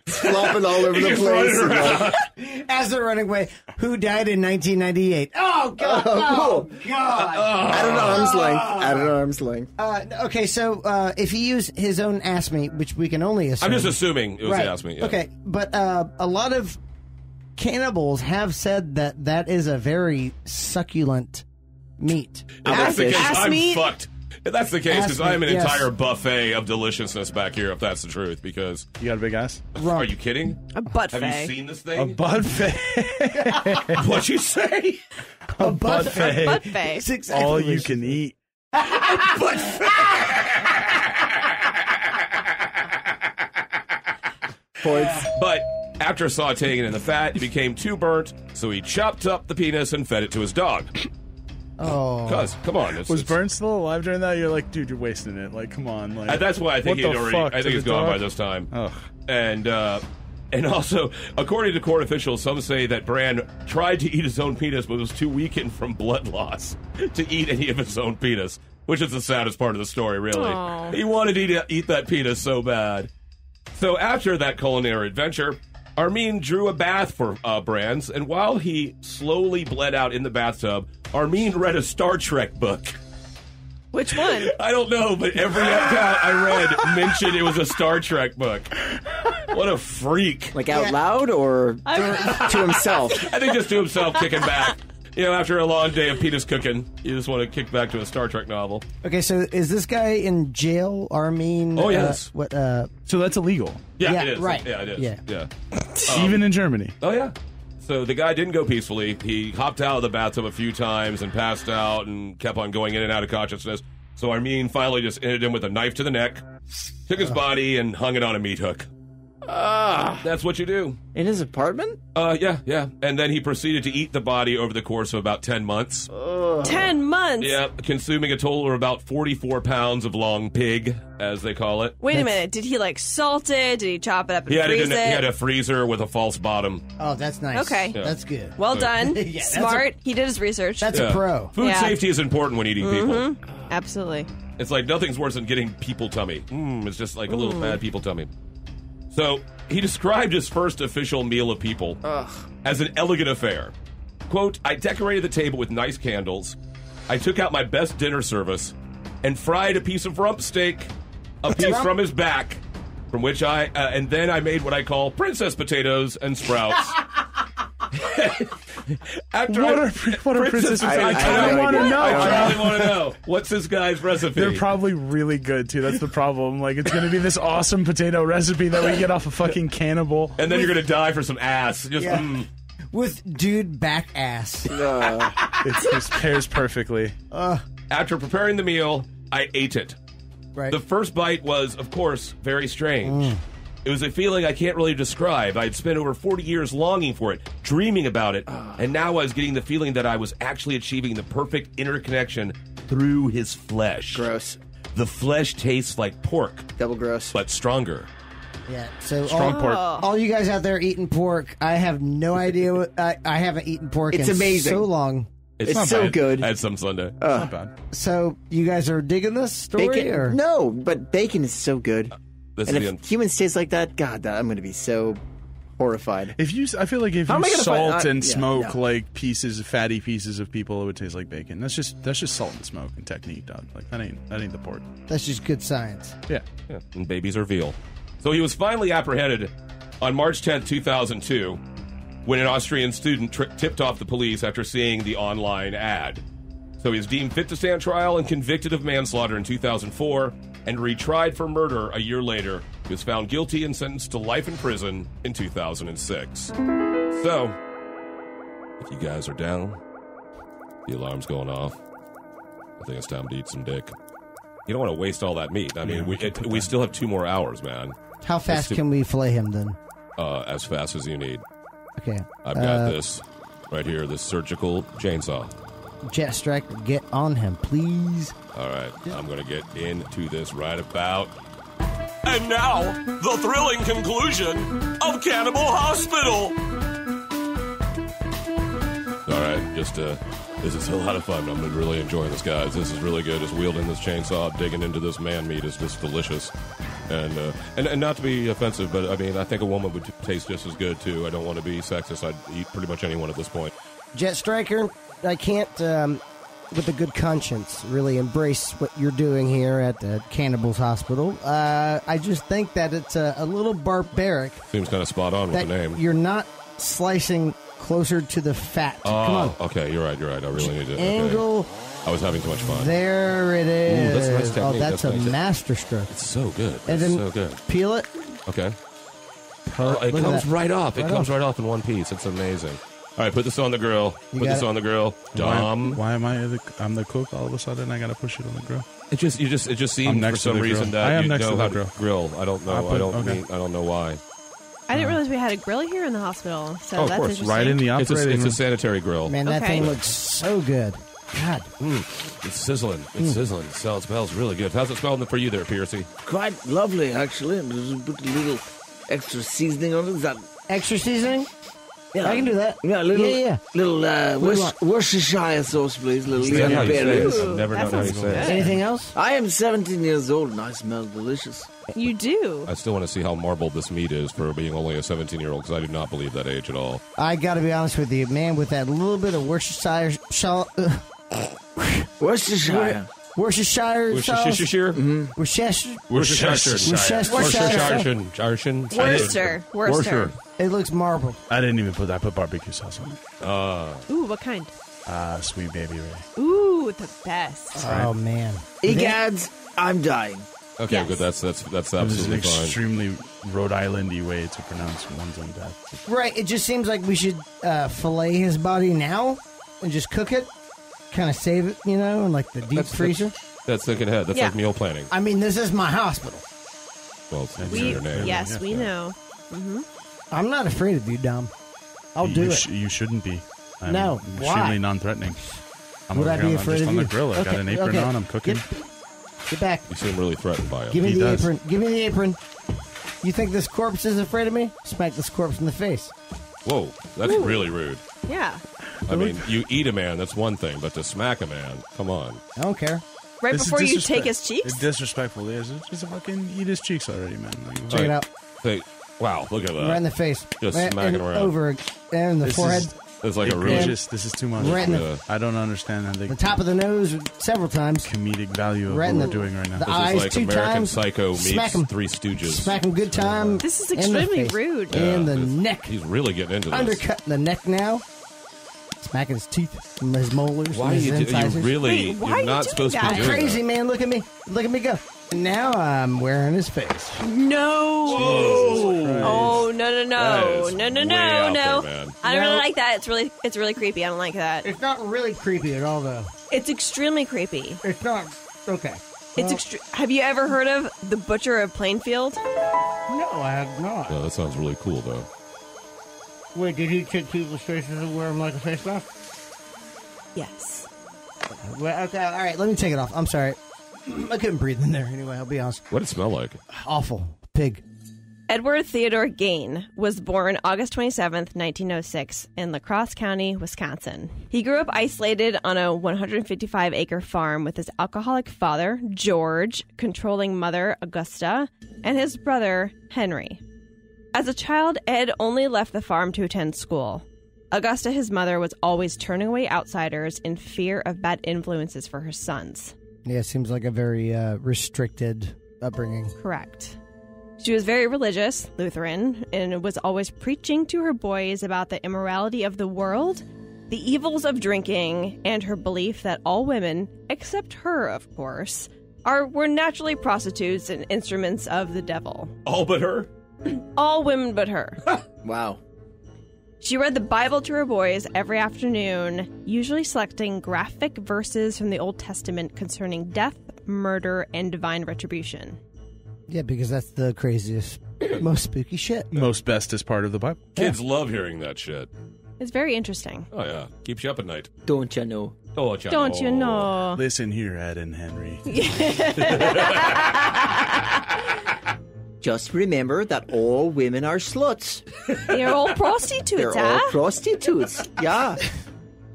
Flopping all over the place. as they're running away. Who died in 1998? Oh God! Oh God! At an arm's length. Okay, so if he used his own ass meat, which we can only assume, I'm just assuming it was right? ass meat. Yeah. Okay, but a lot of cannibals have said that that is a very succulent meat. If that's the case, Ass I'm meat? fucked. If that's the case, Ass because I am an meat, yes. entire buffet of deliciousness back here, if that's the truth, because... You got a big ass? Are you kidding? A butt Have fay. you seen this A thing? buffet. What'd you say? A buffet. Butt fay. It's exactly All what you she- can eat. Points. But after sauteing it in the fat, it became too burnt, so he chopped up the penis and fed it to his dog. Oh, Cuz, come on. Was Burns still alive during that? You're like, dude, you're wasting it. Like, come on. Like, That's why I think what he'd the already... fuck, I think to he's the gone dog? by this time. Ugh. And also, according to court officials, some say that Brand tried to eat his own penis, but was too weakened from blood loss to eat any of his own penis, which is the saddest part of the story, really. Aw. He wanted to eat that penis so bad. So after that culinary adventure, Armin drew a bath for Brands, and while he slowly bled out in the bathtub, Armin read a Star Trek book. Which one? I don't know, but every account I read mentioned it was a Star Trek book. What a freak. Like out loud or to himself? I think just to himself, kicking back. You know, after a long day of penis cooking, you just want to kick back to a Star Trek novel. okay. So is this guy in jail? Armin? Oh, yes. What? So that's illegal. Yeah, Yeah, it is. right. Yeah, it is. Yeah. Even in Germany. Oh, yeah. So the guy didn't go peacefully. He hopped out of the bathtub a few times and passed out and kept on going in and out of consciousness. So Armin finally just ended him with a knife to the neck, took his body, and hung it on a meat hook. That's what you do. In his apartment? Yeah. And then he proceeded to eat the body over the course of about 10 months. 10 months. Yeah, consuming a total of about 44 pounds of long pig, as they call it. Wait a minute. Did he like salt it? Did he chop it up and He freeze he had a freezer with a false bottom. Oh, that's nice. Okay. Yeah. That's good. Well done. Yeah, that's Smart. He did his research. That's a pro. Food Yeah. safety is important when eating people. Absolutely. It's like nothing's worse than getting people tummy. It's just like a little bad people tummy. So he described his first official meal of people as an elegant affair. Quote, I decorated the table with nice candles. I took out my best dinner service and fried a piece of rump steak, a piece from his back, from which and then I made what I call princess potatoes and sprouts. After What are princess potatoes? I want to know. I really want to know. What's this guy's recipe? They're probably really good, too. That's the problem. Like, it's going to be this awesome potato recipe that we get off a fucking Cannibal. And then you're going to die for some ass. Just, Yeah. With dude back ass. It pairs perfectly. After preparing the meal, I ate it. Right. The first bite was, of course, very strange. It was a feeling I can't really describe. I'd spent over 40 years longing for it, dreaming about it, and now I was getting the feeling that I was actually achieving the perfect interconnection through his flesh. Gross. The flesh tastes like pork, Double gross. but stronger. Yeah. So Strong pork. all you guys out there eating pork, I have no idea. I haven't eaten pork It's in amazing. so long. It's not so bad. good. I had some Sunday. Not bad. So you guys are digging this story, Bacon? or No, but bacon is so good. This And is if humans taste like that, God, I'm going to be so horrified. I feel like if How am I you gonna salt find- and yeah, smoke no. like fatty pieces of people, it would taste like bacon. That's just salt and smoke and technique, dog. Like that ain't the pork. that's just good science. Yeah. Yeah, and babies are veal. So he was finally apprehended on March 10th, 2002, when an Austrian student tipped off the police after seeing the online ad. So he was deemed fit to stand trial and convicted of manslaughter in 2004 and retried for murder a year later. He was found guilty and sentenced to life in prison in 2006. So, if you guys are down, the alarm's going off. I think it's time to eat some dick. You don't want to waste all that meat. I mean, we still have 2 more hours, man. How fast can we fillet him then? As fast as you need. Okay. I've got this right here, this surgical chainsaw. Jet Stryker, get on him, please. All right, I'm going to get into this right about. And now, the thrilling conclusion of Cannibal Hospital. All right, this is a lot of fun. I'm really enjoying this, guys. This is really good. Just wielding this chainsaw, digging into this man meat is just delicious. And not to be offensive, but I mean, I think a woman would taste just as good, too. I don't want to be sexist. I'd eat pretty much anyone at this point. Jet Stryker, I can't, with a good conscience, really embrace what you're doing here at the Cannibal Hospital. I just think that it's a little barbaric. Seems kind of spot on with That the name. you're not slicing closer to the fat. Come on. Okay, you're right. I really need to. Angle. Okay. I was having too much fun. There it is. Ooh, that's a nice technique. That's That's a nice. master stroke. It's so good. And It's then so good. peel it. Okay. It Look at comes that. right off. It Right comes off. right off in one piece. It's amazing. All right, put this on the grill. You Put got this it. on the grill. Dom. Why am I'm the cook? All of a sudden, I gotta push it on the grill. It just seemed next for to some the reason grill. I that am you next know to the how to grill. I don't know. I don't know why. I didn't realize we had a grill here in the hospital. So Oh, of that's course. interesting. Right in the It's operating a room. sanitary grill. Man, that Okay. thing looks so good. God. It's sizzling. It's sizzling. It smells really good. How's it smelling for you there, Piercy? Quite lovely, actually. Just put a little extra seasoning on it. Is that Extra seasoning? yeah, I can do that. Yeah, little, Yeah. little do you want? Worcestershire sauce, please. Little Is that how you say it? berries. I've never that known how you sounds say it. good. Anything else? I am 17 years old and I smell delicious. You do. I still want to see how marbled this meat is for being only a 17-year-old, because I do not believe that age at all. I got to be honest with you, man. With that little bit of Worcestershire sauce, Worcestershire. Worcestershire sauce, Worcestershire? Worcestershire. Worcester. It looks marbled. I didn't even put. I put barbecue sauce on it. Ooh, what kind? Sweet baby Ray. Ooh, the best. Oh man. Egads, I'm dying. Okay, Yes. good. That's This is an absolutely fine. extremely Rhode Island-y way to pronounce one's own death. Right. It just seems like we should fillet his body now and just cook it, kind of save it, in like the deep freezer. That's thinking ahead. That's Yeah. like meal planning. I mean, this is my hospital. Well, it's We, your name. yes, we know. I'm not afraid of you, Dom. I'll do it. You shouldn't be. I'm No, why? extremely non-threatening. I'm Would over I here, be I'm afraid just of on you? the grill. I got an apron on. I'm cooking. Get back. You seem really threatened by it. Give me He the does. apron. Give me the apron. You think this corpse is afraid of me? Smack this corpse in the face. Whoa, that's really rude. Yeah. I mean, you eat a man, that's one thing, but to smack a man, come on. I don't care. Right This is before you disrespect- take his cheeks? It's disrespectful. It's just fucking eat his cheeks already, man. Like, Check it out. Hey, wow, look at that. Right in the face. Just right smacking and around. over and the This forehead. It's like a really egregious. This is too much. Right in the, Yeah. I don't understand how the top of the nose several times. comedic value of Right in what the- we're doing right now. the This eyes is like two American times. Psycho Smack 'em. meets Three Stooges. Smack him good time. This is in the extremely face. rude. In the it's- neck. He's really getting into this. Undercutting the neck now. Smacking his teeth, his molars, Why and you his incisors. really? Wait, why are you're you not doing supposed to that? be doing Crazy, that. man. Look at me. Look at me go. And now I'm wearing his face. No. Oh, no. Man. I don't really like that. It's really creepy. I don't like that. It's not really creepy at all, though. It's extremely creepy. It's not. Okay. Have you ever heard of the Butcher of Plainfield? No, I have not. Oh, that sounds really cool, though. Wait, did he take people's faces and wear them like a face mask? Yes. Well, okay, all right, let me take it off. I'm sorry. I couldn't breathe in there anyway, I'll be honest. What did it smell like? Awful. Pig. Edward Theodore Gein was born August 27th, 1906, in La Crosse County, Wisconsin. He grew up isolated on a 155-acre farm with his alcoholic father, George, controlling mother, Augusta, and his brother, Henry. As a child, Ed only left the farm to attend school. Augusta, his mother, was always turning away outsiders in fear of bad influences for her sons. Yeah, it seems like a very restricted upbringing. Correct. She was very religious, Lutheran, and was always preaching to her boys about the immorality of the world, the evils of drinking, and her belief that all women, except her, of course, were naturally prostitutes and instruments of the devil. All but her? All women but her. Wow. She read the Bible to her boys every afternoon, usually selecting graphic verses from the Old Testament concerning death, murder, and divine retribution. Yeah, because that's the craziest, most spooky shit. Most bestest part of the Bible. Kids love hearing that shit. It's very interesting. Oh, yeah. Keeps you up at night. Don't you know? Don't you know? Listen here, Ed and Henry. Just remember that all women are sluts. They're all prostitutes, They're all prostitutes. Yeah.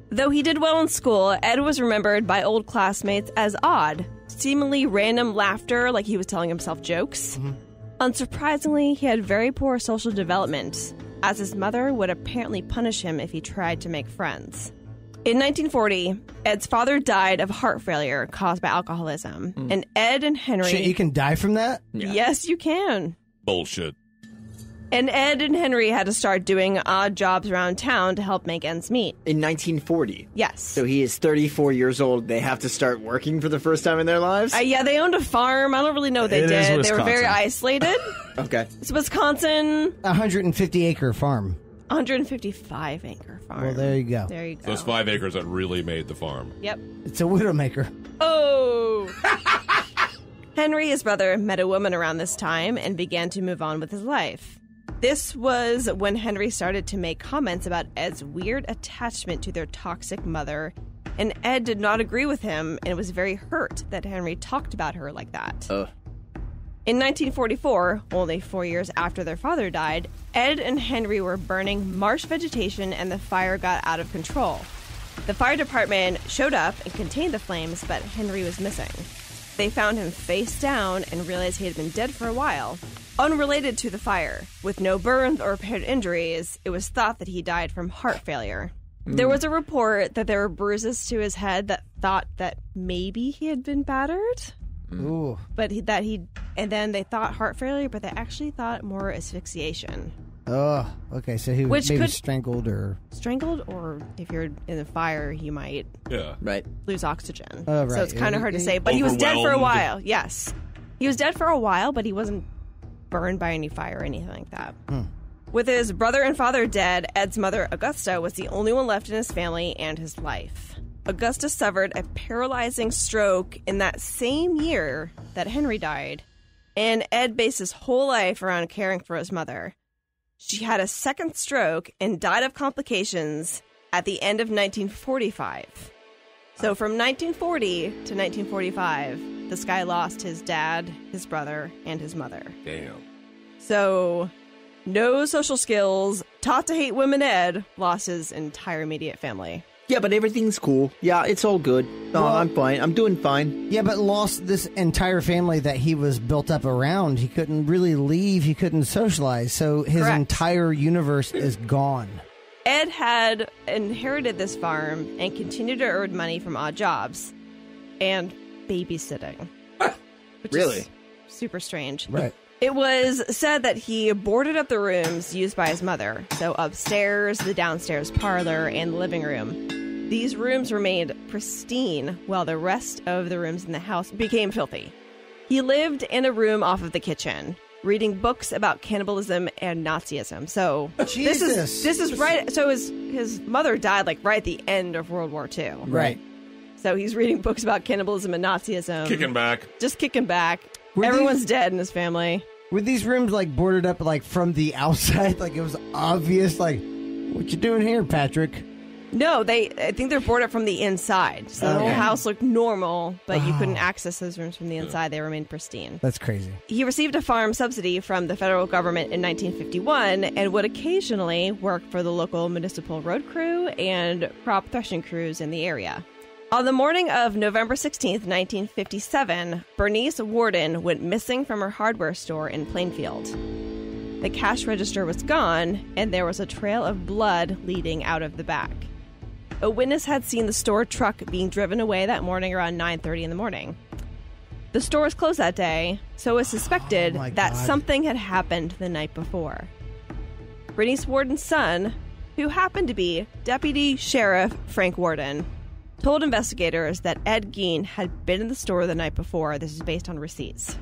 Though he did well in school, Ed was remembered by old classmates as odd. Seemingly random laughter, like he was telling himself jokes. Mm-hmm. Unsurprisingly, he had very poor social development, as his mother would apparently punish him if he tried to make friends. In 1940, Ed's father died of heart failure caused by alcoholism, and Ed and Henry... Shit, you can die from that? Yeah. Yes, you can. Bullshit. And Ed and Henry had to start doing odd jobs around town to help make ends meet. In 1940. Yes. So he is 34 years old. They have to start working for the first time in their lives? Yeah, they owned a farm. I don't really know what they did. They were very isolated. Okay. It's Wisconsin. 150-acre farm. 155-acre farm. Well, there you go. There you go. Those 5 acres that really made the farm. Yep. It's a widowmaker. Oh! Henry, his brother, met a woman around this time and began to move on with his life. This was when Henry started to make comments about Ed's weird attachment to their toxic mother, and Ed did not agree with him and was very hurt that Henry talked about her like that. In 1944, only 4 years after their father died, Ed and Henry were burning marsh vegetation and the fire got out of control. The fire department showed up and contained the flames, but Henry was missing. They found him face down and realized he had been dead for a while. Unrelated to the fire, with no burns or apparent injuries, it was thought that he died from heart failure. There was a report that there were bruises to his head that thought that maybe he had been battered. Ooh. But and then they thought heart failure, but they actually thought more asphyxiation. Oh, okay. So he was maybe strangled or... Strangled, or if you're in the fire, you might lose oxygen. Oh, right. So it's kind of hard to say. But he was dead for a while, yes. He was dead for a while, but he wasn't burned by any fire or anything like that. With his brother and father dead, Ed's mother, Augusta, was the only one left in his family and his life. Augusta suffered a paralyzing stroke in that same year that Henry died, and Ed based his whole life around caring for his mother. She had a second stroke and died of complications at the end of 1945. So from 1940 to 1945, this guy lost his dad, his brother, and his mother. Damn. So, no social skills, taught to hate women Ed, lost his entire immediate family. Yeah, but everything's cool. Yeah, it's all good. No, Well- I'm fine. I'm doing fine. Yeah, but lost this entire family that he was built up around. He couldn't really leave. He couldn't socialize. So his Correct. entire universe is gone. Ed had inherited this farm and continued to earn money from odd jobs and babysitting. Which Really? is super strange. Right. It was said that he boarded up the rooms used by his mother. So upstairs, the downstairs parlor, and the living room. These rooms remained pristine while the rest of the rooms in the house became filthy. He lived in a room off of the kitchen, reading books about cannibalism and Nazism. So Jesus. this is right. So his mother died like right at the end of World War II. Right. So he's reading books about cannibalism and Nazism. Kicking back. Just kicking back. Were Everyone's these- dead in his family. Were these rooms like boarded up like from the outside? Like it was obvious. Like, what you doing here, Patrick? No, I think they're boarded up from the inside. So the whole Okay. house looked normal, but you couldn't access those rooms from the inside. They remained pristine. That's crazy. He received a farm subsidy from the federal government in 1951 and would occasionally work for the local municipal road crew and crop threshing crews in the area. On the morning of November 16th, 1957, Bernice Warden went missing from her hardware store in Plainfield. The cash register was gone, and there was a trail of blood leading out of the back. A witness had seen the store truck being driven away that morning around 9:30 in the morning. The store was closed that day, so it was suspected Oh my that God. something had happened the night before. Bernice Warden's son, who happened to be Deputy Sheriff Frank Warden, told investigators that Ed Gein had been in the store the night before. This is based on receipts.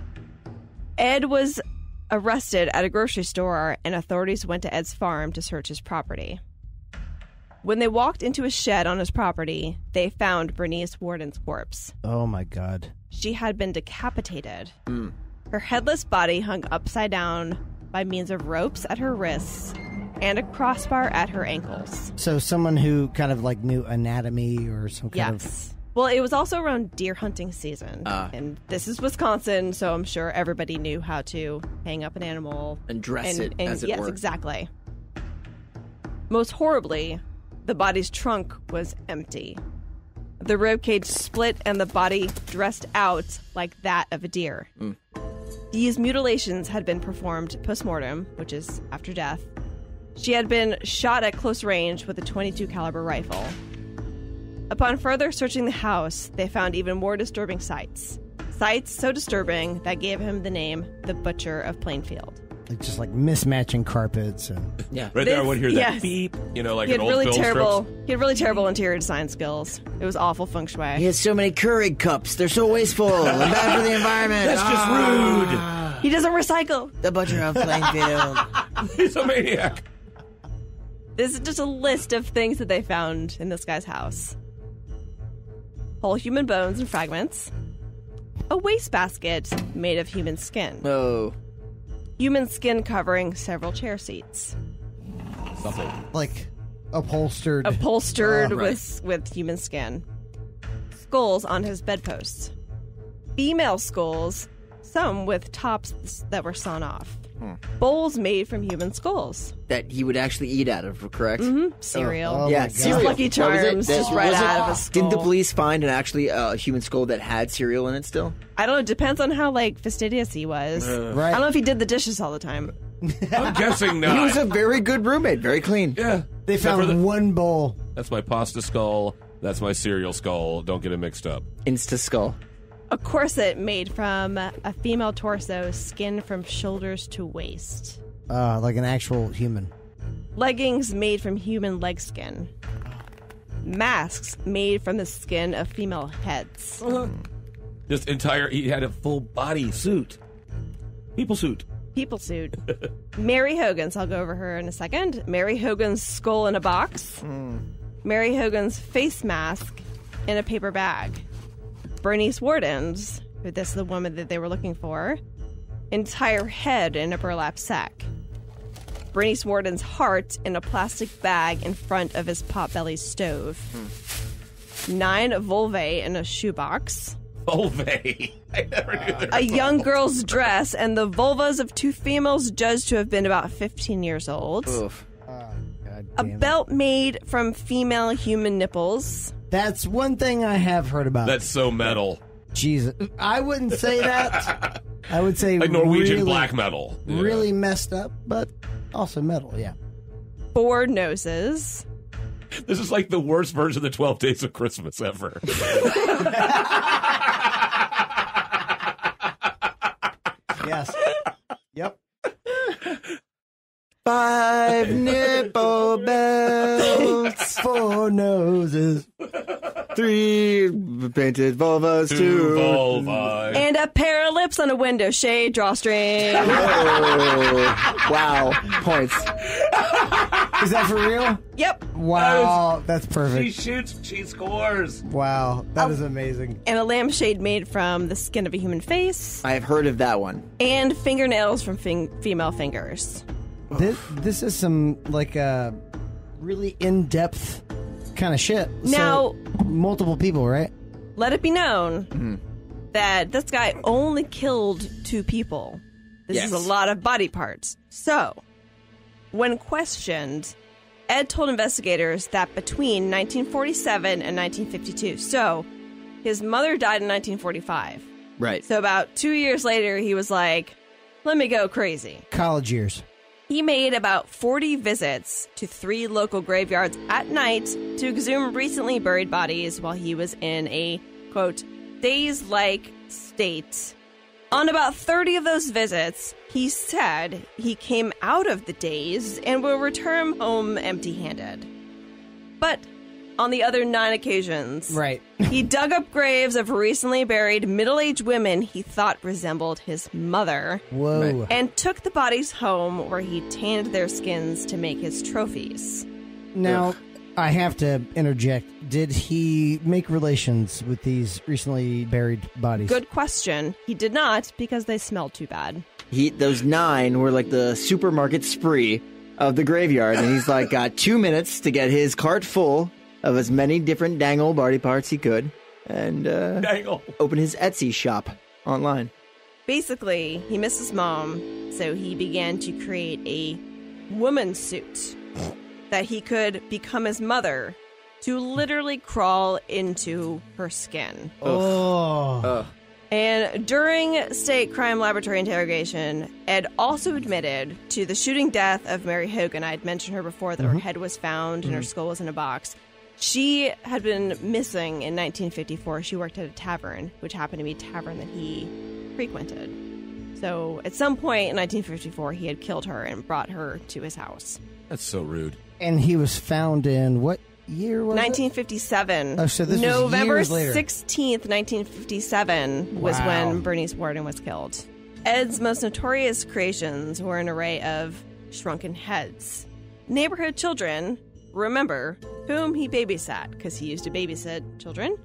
Ed was arrested at a grocery store, and authorities went to Ed's farm to search his property. When they walked into his shed on his property, they found Bernice Warden's corpse. Oh my God. She had been decapitated. Her headless body hung upside down by means of ropes at her wrists and a crossbar at her ankles. So someone who kind of like knew anatomy or some kind Yes. Well, it was also around deer hunting season. And this is Wisconsin, so I'm sure everybody knew how to hang up an animal. And dress it, as it yes, were. exactly. Most horribly, the body's trunk was empty. The ribcage split and the body dressed out like that of a deer. These mutilations had been performed post-mortem, which is after death. She had been shot at close range with a .22 caliber rifle. Upon further searching the house, they found even more disturbing sights. Sights so disturbing that gave him the name the Butcher of Plainfield. of just like mismatching carpets and Yeah. Right there, I would hear that Yes. beep. You know, like He an had old really film terrible. strips. He had really terrible interior design skills. It was awful feng shui. He has so many Keurig cups. They're so wasteful and bad for the environment. That's just rude. He doesn't recycle. The Butcher of Plainfield. He's a maniac. This is just a list of things that they found in this guy's house. Whole human bones and fragments. A wastebasket made of human skin. Oh. Human skin covering several chair seats. Something. like upholstered. Upholstered Oh, right. with human skin. Skulls on his bedposts. Female skulls, some with tops that were sawn off. Bowls made from human skulls. That he would actually eat out of, correct? Cereal. Oh, Yeah, my God. cereal. Lucky What was it? Charms, just right was it- out of a skull. Didn't the police find an actually a human skull that had cereal in it still? I don't know. It depends on how like fastidious he was. Right. I don't know if he did the dishes all the time. I'm guessing not. He was a very good roommate, very clean. yeah. They Except found for the- one bowl. That's my pasta skull. That's my cereal skull. Don't get it mixed up. Insta skull. A corset made from a female torso, skin from shoulders to waist. Like an actual human. Leggings made from human leg skin. Masks made from the skin of female heads. Just entire. He had a full body suit. People suit. People suit. Mary Hogan's, I'll go over her in a second. Mary Hogan's skull in a box. Mary Hogan's face mask in a paper bag. Bernice Warden's, who this is the woman that they were looking for, entire head in a burlap sack. Bernice Warden's heart in a plastic bag in front of his potbelly stove. 9 vulvae in a shoebox. Volvae. I never knew that. A young girl's dress and the vulvas of 2 females judged to have been about 15 years old. Oof. God A damn it. belt made from female human nipples. That's one thing I have heard about. That's so metal. Jesus. I wouldn't say that. I would say Like Norwegian really, black metal. Yeah. really messed up, but also metal, yeah. 4 noses. This is like the worst version of the 12 Days of Christmas ever. Yes. Yep. 5 5 nipple bells, 4 noses. 3 painted vulvas, 2 vulvi. And a pair of lips on a window shade drawstring. Wow. Points. Is that for real? Yep. Wow, that's She perfect. shoots, she scores. Wow, that is amazing. And a lampshade made from the skin of a human face. I have heard of that one. And fingernails from female fingers. This is some, like, really in-depth kind of shit. Now- So, multiple people, right? Let it be known that this guy only killed 2 people. This is a lot of body parts. So, when questioned, Ed told investigators that between 1947 and 1952, so his mother died in 1945. Right. So about 2 years later, he was like, let me go crazy. College years. He made about 40 visits to 3 local graveyards at night to exhume recently buried bodies while he was in a, quote, daze-like state. On about 30 of those visits, he said he came out of the daze and will return home empty-handed. But on the other 9 occasions, Right. he dug up graves of recently buried middle-aged women he thought resembled his mother. Whoa. And took the bodies home where he tanned their skins to make his trophies. Now, I have to interject. Did he make relations with these recently buried bodies? Good question. He did not because they smelled too bad. Those 9 were like the supermarket spree of the graveyard, and he's like got 2 minutes to get his cart full of as many different dang old body parts he could, and open his Etsy shop online. Basically, he missed his mom, so he began to create a woman suit that he could become his mother to literally crawl into her skin. Oh. And during state crime laboratory interrogation, Ed also admitted to the shooting death of Mary Hogan. I had mentioned her before, that her head was found and her skull was in a box. She had been missing in 1954. She worked at a tavern, which happened to be a tavern that he frequented. So at some point in 1954, he had killed her and brought her to his house. That's so rude. And he was found in what year was 1957. Oh, so this was November years later. 16th, 1957 was Wow. when Bernice Warden was killed. Ed's most notorious creations were an array of shrunken heads. Neighborhood children, remember, whom he babysat, because he used to babysit children,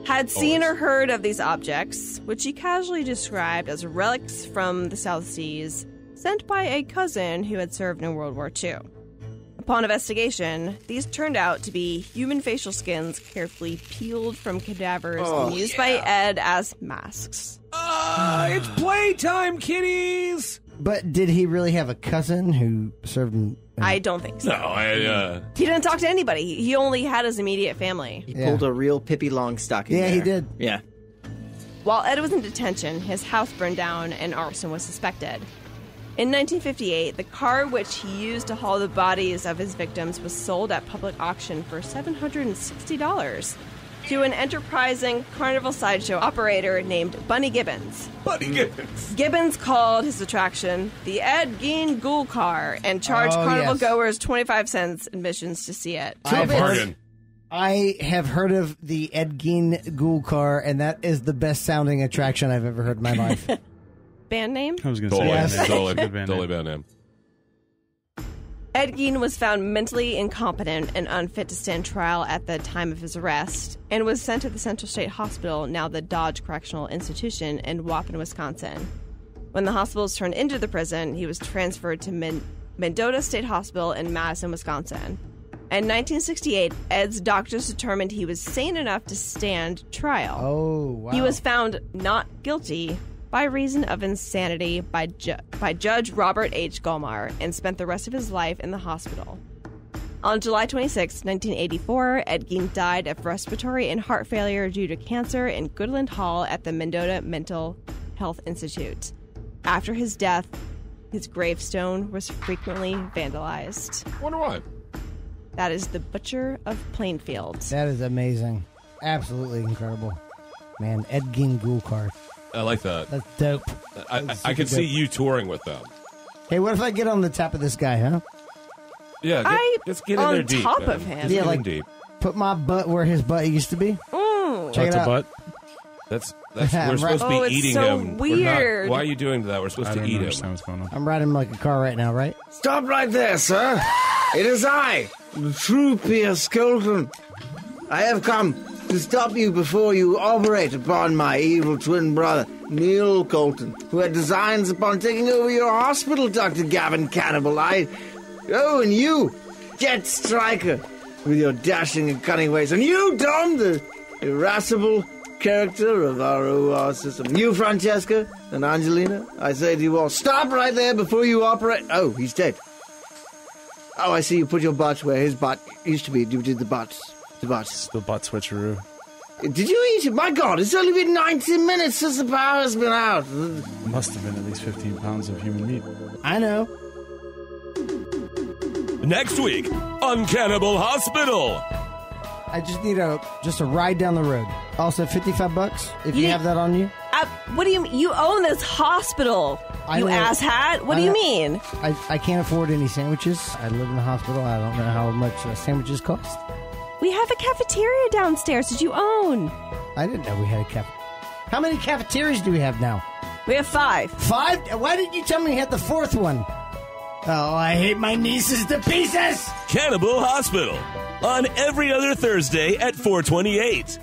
had seen or heard of these objects, which he casually described as relics from the South Seas sent by a cousin who had served in World War II. Upon investigation, these turned out to be human facial skins carefully peeled from cadavers and used by Ed as masks. It's playtime, kiddies! But did he really have a cousin who served in... I don't think so. No, He didn't talk to anybody. He only had his immediate family. He pulled a real Pippi Longstocking. Yeah, he there. did. Yeah. While Ed was in detention, his house burned down and arson was suspected. In 1958, the car which he used to haul the bodies of his victims was sold at public auction for $760 to an enterprising carnival sideshow operator named Bunny Gibbons. Bunny Gibbons. Gibbons called his attraction the Ed Gein Ghoul Car and charged carnival goers 25 cents admissions to see it. Bargain. I have heard of the Ed Gein Ghoul Car, and that is the best sounding attraction I've ever heard in my life. Band name? I was going to say Totally, Yes. that. totally, Good band totally name. bad name. Ed Gein was found mentally incompetent and unfit to stand trial at the time of his arrest and was sent to the Central State Hospital, now the Dodge Correctional Institution, in Waupun, Wisconsin. When the hospital was turned into the prison, he was transferred to Mendota State Hospital in Madison, Wisconsin. In 1968, Ed's doctors determined he was sane enough to stand trial. Oh, wow. He was found not guilty by reason of insanity by Judge Robert H. Gulmar and spent the rest of his life in the hospital. On July 26, 1984, Ed Gein died of respiratory and heart failure due to cancer in Goodland Hall at the Mendota Mental Health Institute. After his death, his gravestone was frequently vandalized. Wonder why. That is the Butcher of Plainfield. That is amazing. Absolutely incredible. Man, Ed Gein Ghoul Car. I like that. That's dope. I That's can super see dope. you touring with them. Hey, what if I get on the top of this guy, huh? Yeah, just get in on there deep. top man. of him. Just Yeah, get like- in deep. Put my butt where his butt used to be. Check it Butt to out. butt. That's I'm we're supposed to be it's eating so him. We're not- weird. why are you doing that? We're supposed I to don't eat understand him. what's going on. I'm riding like a car right now, right? Stop right there, sir. It is I, the true Pierce Colton. I have come to stop you before you operate upon my evil twin brother, Neil Colton, who had designs upon taking over your hospital, Dr. Gavin Cannibal. Oh, and you, Jet Stryker, with your dashing and cunning ways. And you, Dom, the irascible character of our OR system. You, Francesca, and Angelina, I say to you all, stop right there before you operate. Oh, he's dead. Oh, I see you put your butt where his butt used to be. You did the butts. The butts. It's the butt switcheroo. Did you eat it? My God, it's only been 90 minutes since the power has been out. It must have been at least 15 pounds of human meat. I know. Next week on Cannibal Hospital. I just need a ride down the road. Also, $55 if you You- have that on you. What do you mean? You own this hospital, I you know. asshat. What I do you know. mean? I can't afford any sandwiches. I live in the hospital. I don't know how much sandwiches cost. We have a cafeteria downstairs that you own. I didn't know we had a How many cafeterias do we have now? We have 5. 5? Why didn't you tell me we had the 4th one? Oh, I hate my nieces to pieces! Cannibal Hospital on every other Thursday at 4:28.